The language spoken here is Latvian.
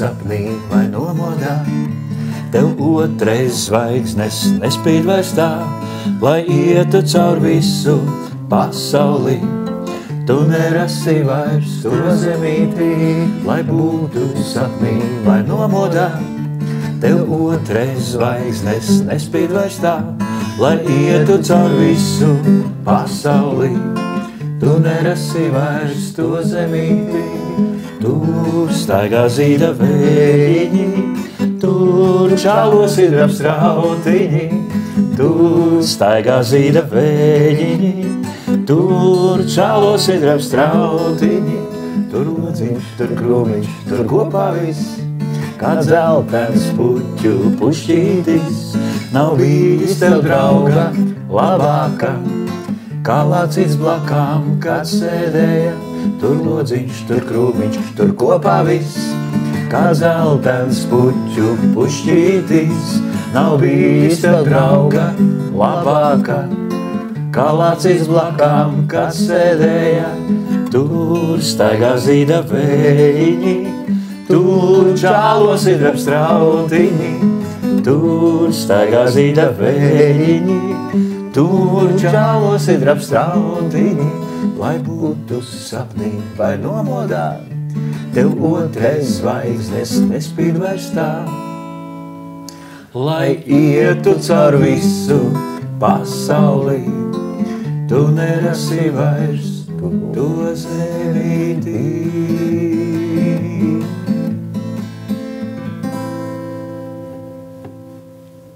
sapnī vai nomodā. Tev otrais zvaigznes nespīd vairs tā, lai ietu caur visu pasauli. Tu nerasi vairs to zemītī, lai būtu sapnī vai nomodā. Tev otrais zvaigznes nespīd vairs tā, lai ietu caur visu pasauli. Tu nerasi vairs to zemītī, tur staigā zīda vējiņi, tur čālo sidrabs rautiņi, tur staigā zīda vējiņi, tur čālo sidrabs rautiņi, tur lodziņš, tur krūmiņš, tur kopā viss, kā dzeltens puķu pušķītis, nav bijis tev drauga labāka, kā lācīts blakām, kad sēdēja, tur lodziņš, tur krūmiņš, tur kopā viss, kā zeltens puķu pušķītis, nav bijis tev drauga labāka, kā lācīts blakām, kad sēdēja, tur staigā zīda vējiņi, tur čālo sidrabs rautiņi, tur staigā zīda vējiņi, tur čālo sidrabs rautiņi, lai būtu sapnī vai nomodā. Tev otrais zvaigznes nespīd vairs tā, lai ietu caur visu pasauli. Tu nerasi vairs to zemītī.